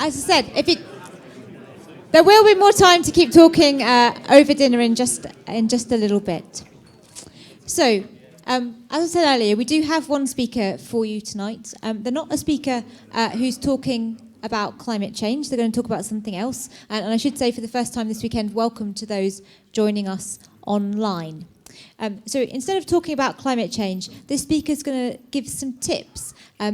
As I said, there will be more time to keep talking over dinner in just a little bit. So, as I said earlier, we do have one speaker for you tonight. They're not a speaker who's talking about climate change. They're going to talk about something else. And I should say, for the first time this weekend, welcome to those joining us online. So instead of talking about climate change, this speaker's going to give some tips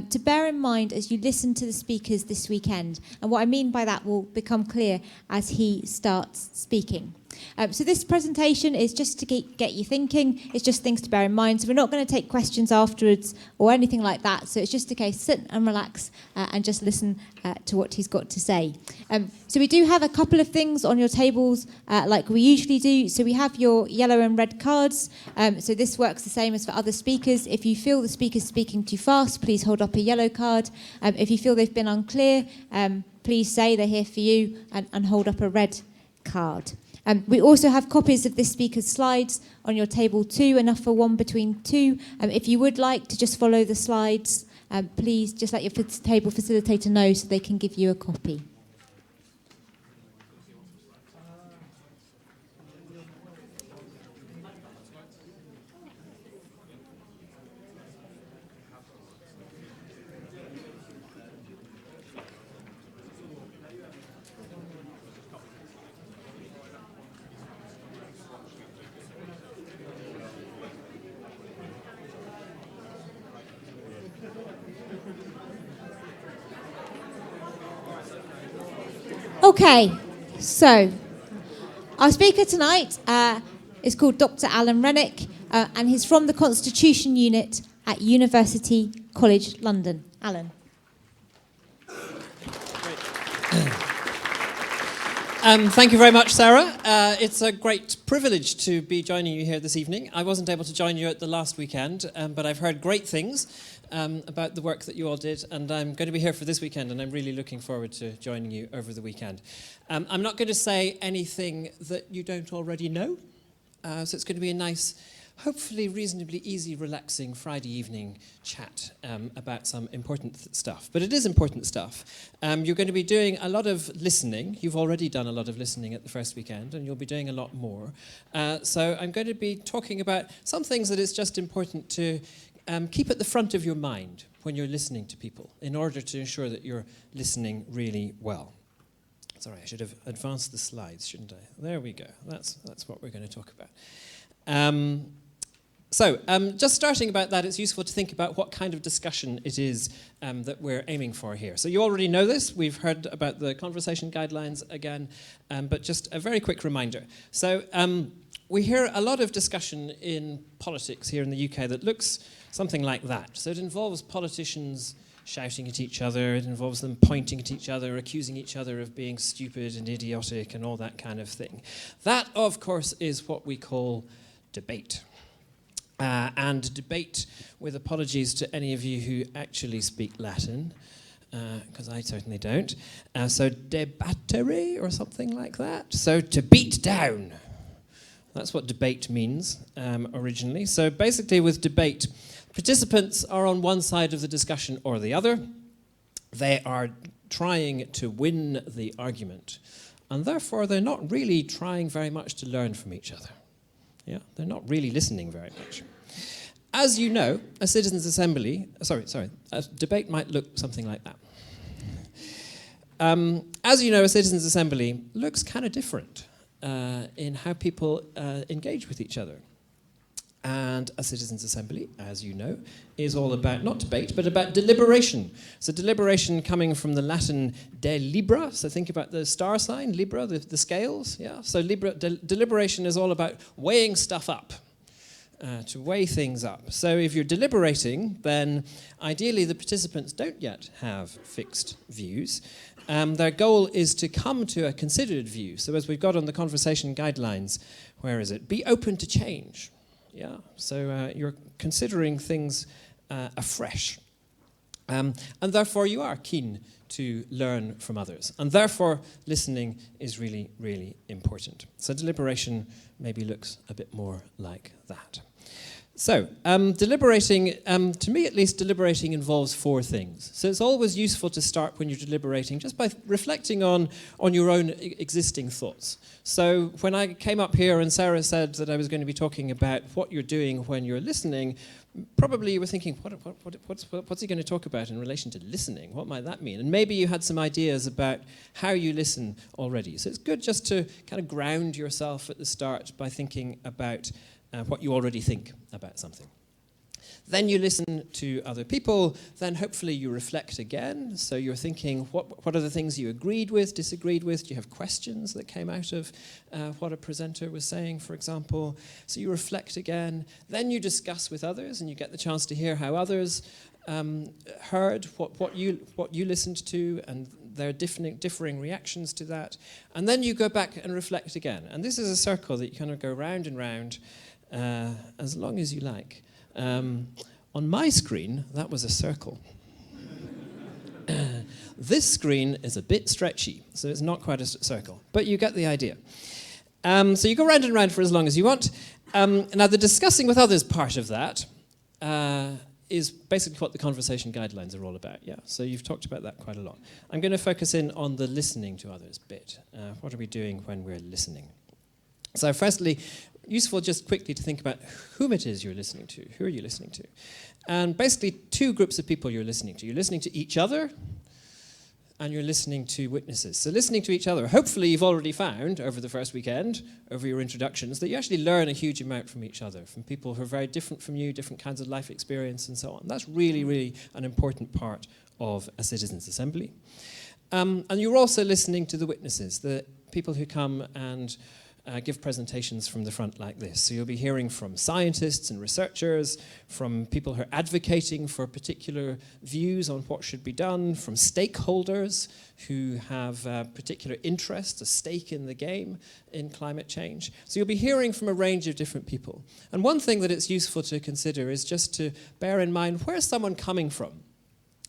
to bear in mind as you listen to the speakers this weekend. And what I mean by that will become clear as he starts speaking. So this presentation is just to get you thinking. It's just things to bear in mind. So we're not going to take questions afterwards or anything like that. So it's just a case, sit and relax and just listen to what he's got to say. So we do have a couple of things on your tables like we usually do. So we have your yellow and red cards. So this works the same as for other speakers. If you feel the speaker's speaking too fast, please hold up a yellow card. If you feel they've been unclear, please say they're here for you and hold up a red card. We also have copies of this speaker's slides on your table too, enough for one between two. If you would like to just follow the slides, please just let your table facilitator know so they can give you a copy. Okay, so our speaker tonight is called Dr. Alan Renwick, and he's from the Constitution Unit at University College London. Alan. Thank you very much, Sarah. It's a great privilege to be joining you here this evening. I wasn't able to join you at the last weekend, but I've heard great things about the work that you all did, and I'm going to be here for this weekend, and I'm really looking forward to joining you over the weekend. I'm not going to say anything that you don't already know, so it's going to be a nice, hopefully reasonably easy, relaxing Friday evening chat about some important stuff. But it is important stuff. You're going to be doing a lot of listening. You've already done a lot of listening at the first weekend, and you'll be doing a lot more. So I'm going to be talking about some things that it's just important to keep at the front of your mind when you're listening to people in order to ensure that you're listening really well. Sorry, I should have advanced the slides, shouldn't I? There we go. That's what we're going to talk about. So, just starting about that, it's useful to think about what kind of discussion it is that we're aiming for here. So you already know this. We've heard about the conversation guidelines again, but just a very quick reminder. So we hear a lot of discussion in politics here in the UK that looks something like that. So it involves politicians shouting at each other. It involves them pointing at each other, accusing each other of being stupid and idiotic and all that kind of thing. That, of course, is what we call debate. and debate, with apologies to any of you who actually speak Latin, because I certainly don't. So debattere or something like that. So to beat down. That's what debate means originally. So basically with debate, participants are on one side of the discussion or the other. They are trying to win the argument. And therefore, they're not really trying very much to learn from each other. Yeah, they're not really listening very much. As you know, a citizens' assembly, a debate might look something like that. As you know, a citizens' assembly looks kind of different in how people engage with each other. And a citizens' assembly, as you know, is all about not debate, but about deliberation. So deliberation coming from the Latin de libra, so think about the star sign, libra, the scales, yeah? So deliberation is all about weighing stuff up, to weigh things up. So if you're deliberating, then ideally the participants don't yet have fixed views. Their goal is to come to a considered view. So as we've got on the conversation guidelines, where is it? Be open to change. Yeah, so you're considering things afresh. And therefore you are keen to learn from others. And therefore listening is really, really important. So deliberation maybe looks a bit more like that. So deliberating, to me at least, deliberating involves 4 things. So it's always useful to start when you're deliberating just by reflecting on your own existing thoughts. So when I came up here and Sarah said that I was going to be talking about what you're doing when you're listening, probably you were thinking, what's he going to talk about in relation to listening? What might that mean? And maybe you had some ideas about how you listen already. So it's good just to kind of ground yourself at the start by thinking about what you already think about something. Then you listen to other people, then hopefully you reflect again. So you're thinking, what are the things you agreed with, disagreed with? Do you have questions that came out of what a presenter was saying, for example? So you reflect again. Then you discuss with others, and you get the chance to hear how others heard what you listened to, and their differing reactions to that. And then you go back and reflect again. And this is a circle that you kind of go round and round as long as you like. On my screen, that was a circle. This screen is a bit stretchy, so it's not quite a circle, but you get the idea. So you go round and round for as long as you want. Now, the discussing with others part of that is basically what the conversation guidelines are all about, yeah? So you've talked about that quite a lot. I'm going to focus in on the listening to others bit. What are we doing when we're listening? So firstly, useful just quickly to think about whom it is you're listening to. Who are you listening to? And basically 2 groups of people you're listening to. You're listening to each other, and you're listening to witnesses. So listening to each other, hopefully you've already found over the first weekend, over your introductions, that you actually learn a huge amount from each other, from people who are very different from you, different kinds of life experience and so on. That's really, really an important part of a citizens' assembly. And you're also listening to the witnesses, the people who come and give presentations from the front like this. So you'll be hearing from scientists and researchers, from people who are advocating for particular views on what should be done, from stakeholders who have particular interests, a stake in the game in climate change. So you'll be hearing from a range of different people. And one thing that it's useful to consider is just to bear in mind, where's someone coming from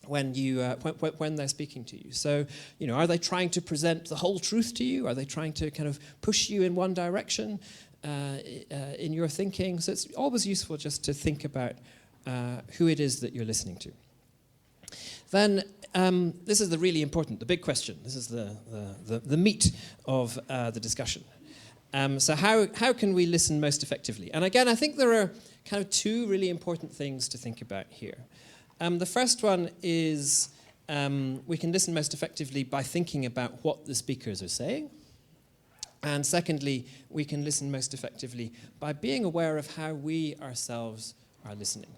when they're speaking to you? So, are they trying to present the whole truth to you? Are they trying to kind of push you in one direction in your thinking? So it's always useful just to think about who it is that you're listening to. Then this is the really important, the big question. This is the meat of the discussion. So how can we listen most effectively? And again, I think there are kind of 2 really important things to think about here. The first one is we can listen most effectively by thinking about what the speakers are saying. And secondly, we can listen most effectively by being aware of how we ourselves are listening.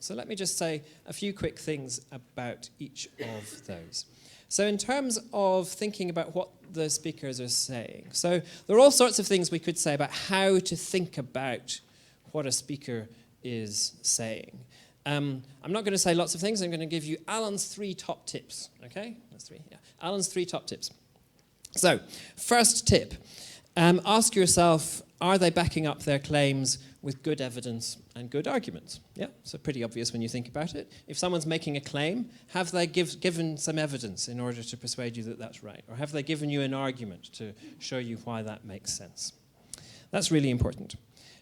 So let me just say a few quick things about each of those. So in terms of thinking about what the speakers are saying, so there are all sorts of things we could say about how to think about what a speaker is saying. I'm not going to say lots of things. I'm going to give you Alan's 3 top tips. Okay? That's 3. Yeah. Alan's 3 top tips. So, first tip. Ask yourself, are they backing up their claims with good evidence and good arguments. Yeah, so pretty obvious when you think about it. If someone's making a claim, have they given some evidence in order to persuade you that that's right? Or have they given you an argument to show you why that makes sense? That's really important.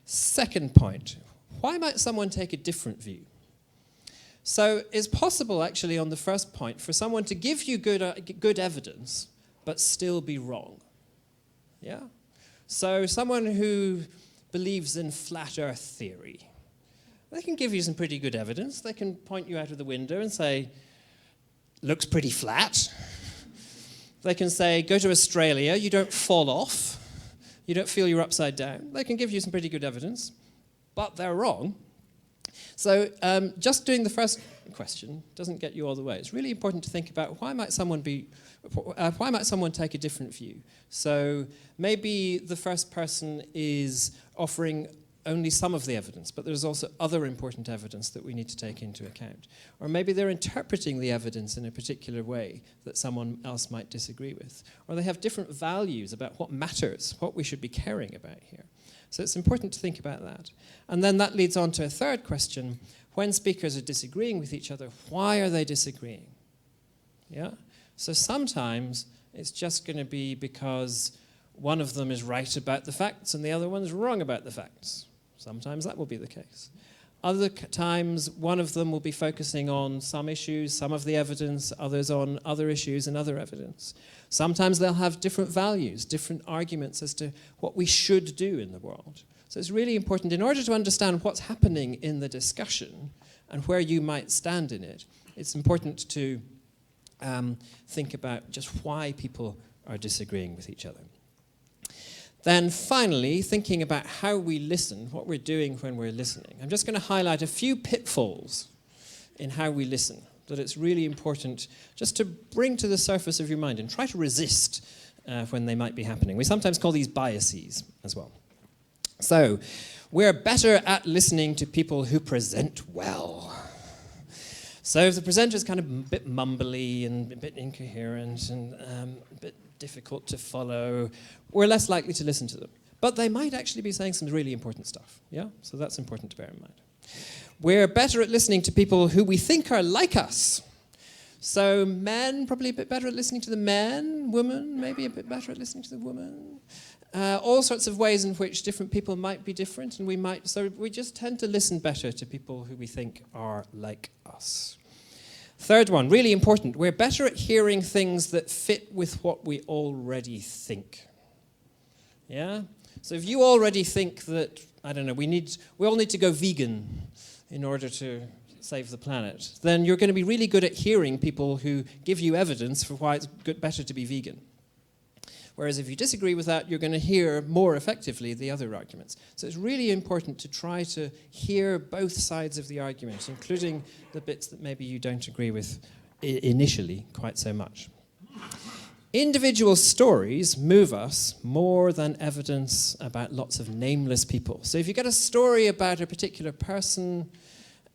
Second point, why might someone take a different view? So it's possible, actually, on the first point, for someone to give you good evidence, but still be wrong. Yeah? So someone who believes in flat earth theory, they can give you some pretty good evidence. They can point you out of the window and say, looks pretty flat. They can say, go to Australia, you don't fall off. You don't feel you're upside down. They can give you some pretty good evidence, but they're wrong. So just doing the first question doesn't get you all the way. It's really important to think about why might someone take a different view. So maybe the first person is offering only some of the evidence, but there's also other important evidence that we need to take into account. Or maybe they're interpreting the evidence in a particular way that someone else might disagree with. Or they have different values about what matters, what we should be caring about here. So it's important to think about that. And then that leads on to a third question. When speakers are disagreeing with each other, why are they disagreeing? Yeah? So sometimes it's just going to be because one of them is right about the facts and the other one's wrong about the facts. Sometimes that will be the case. Other times, one of them will be focusing on some issues, some of the evidence, others on other issues and other evidence. Sometimes they'll have different values, different arguments as to what we should do in the world. So it's really important, in order to understand what's happening in the discussion and where you might stand in it, it's important to think about just why people are disagreeing with each other. Then finally, thinking about how we listen, what we're doing when we're listening. I'm just going to highlight a few pitfalls in how we listen that it's really important just to bring to the surface of your mind and try to resist when they might be happening. We sometimes call these biases as well. So, we're better at listening to people who present well. So if the presenter's kind of a bit mumbly and a bit incoherent and a bit difficult to follow, we're less likely to listen to them. But they might actually be saying some really important stuff, yeah? So that's important to bear in mind. We're better at listening to people who we think are like us. So men, probably a bit better at listening to the men. Women, maybe a bit better at listening to the woman. All sorts of ways in which different people might be different, and so we just tend to listen better to people who we think are like us. Third one, really important, we're better at hearing things that fit with what we already think. Yeah? So if you already think that, I don't know, we all need to go vegan in order to save the planet, then you're going to be really good at hearing people who give you evidence for why it's better to be vegan. Whereas if you disagree with that, you're going to hear more effectively the other arguments. So it's really important to try to hear both sides of the argument, including the bits that maybe you don't agree with initially quite so much. Individual stories move us more than evidence about lots of nameless people. So if you get a story about a particular person,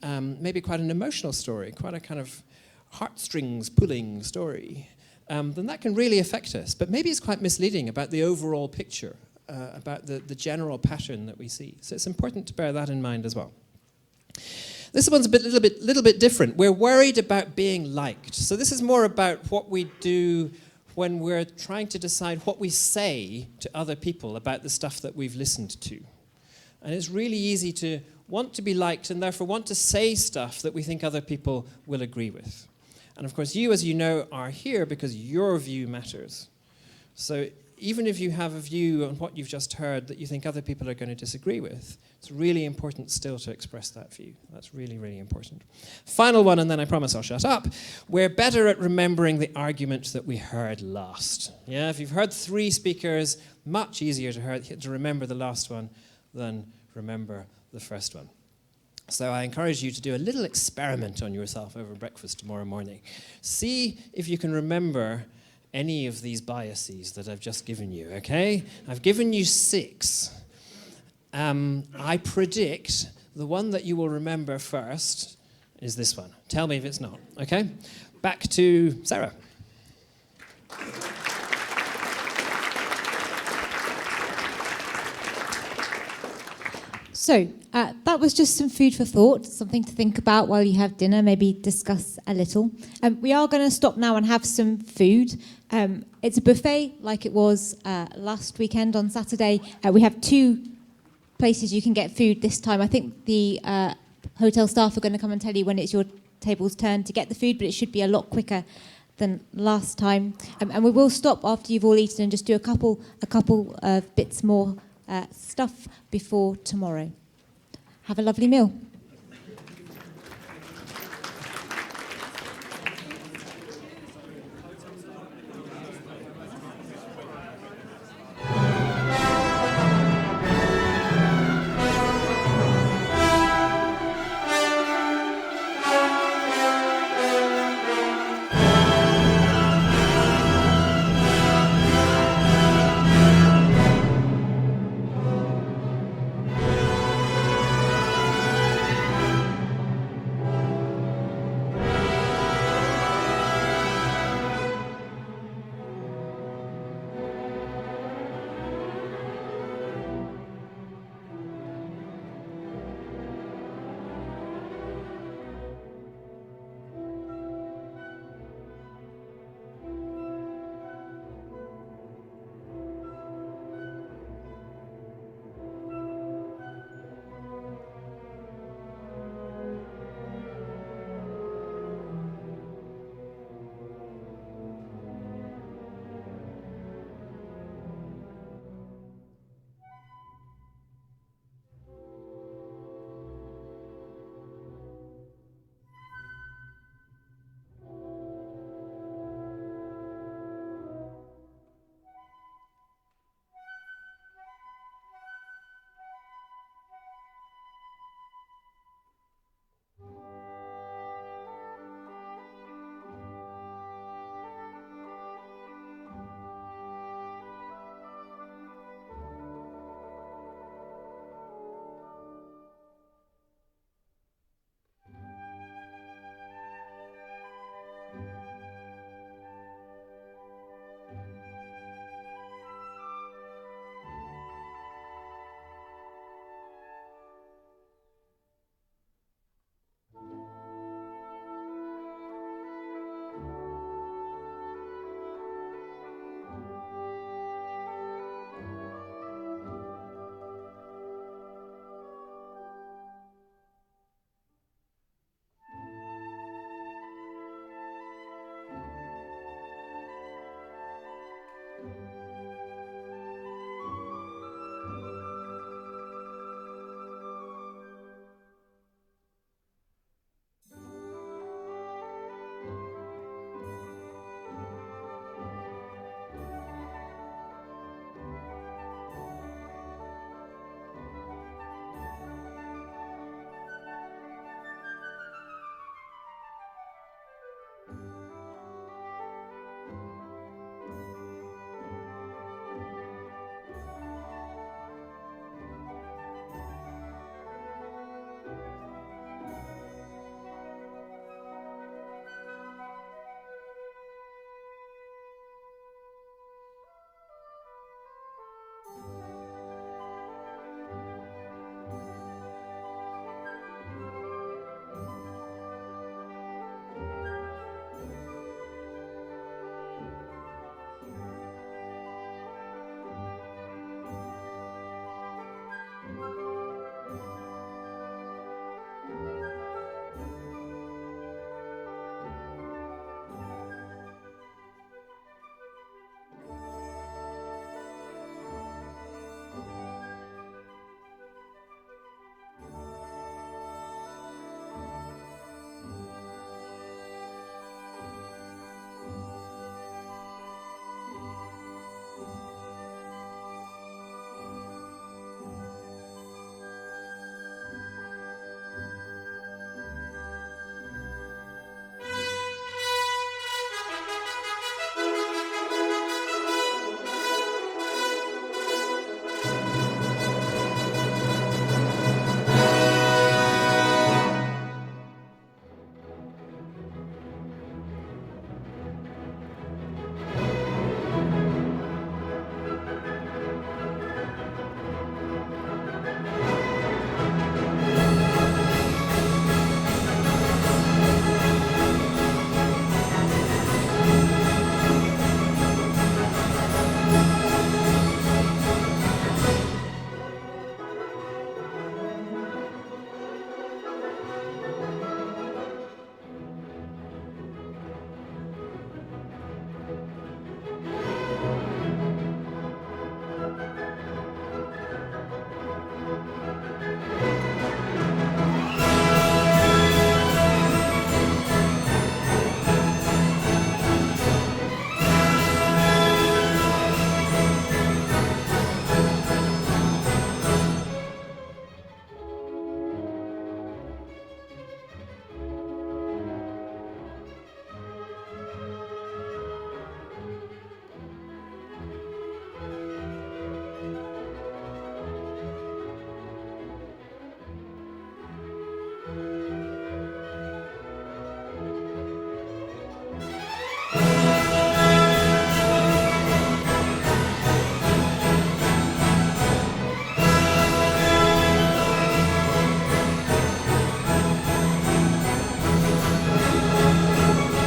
maybe quite an emotional story, quite a kind of heartstrings pulling story, then that can really affect us. But maybe it's quite misleading about the overall picture, about the general pattern that we see. So it's important to bear that in mind as well. This one's a little bit different. We're worried about being liked. So this is more about what we do when we're trying to decide what we say to other people about the stuff that we've listened to. And it's really easy to want to be liked and therefore want to say stuff that we think other people will agree with. And of course, you, as you know, are here because your view matters. So even if you have a view on what you've just heard that you think other people are going to disagree with, it's really important still to express that view. That's really, really important. Final one, and then I promise I'll shut up. We're better at remembering the argument that we heard last. Yeah, if you've heard 3 speakers, much easier to remember the last one than remember the first one. So I encourage you to do a little experiment on yourself over breakfast tomorrow morning. See if you can remember any of these biases that I've just given you, okay? I've given you 6. I predict the one that you will remember first is this one. Tell me if it's not, okay? Back to Sarah. So that was just some food for thought, something to think about while you have dinner, maybe discuss a little. We are going to stop now and have some food. It's a buffet like it was last weekend on Saturday. We have 2 places you can get food this time. I think the hotel staff are going to come and tell you when it's your table's turn to get the food, but it should be a lot quicker than last time. And we will stop after you've all eaten and just do a couple of bits more stuff before tomorrow. Have a lovely meal.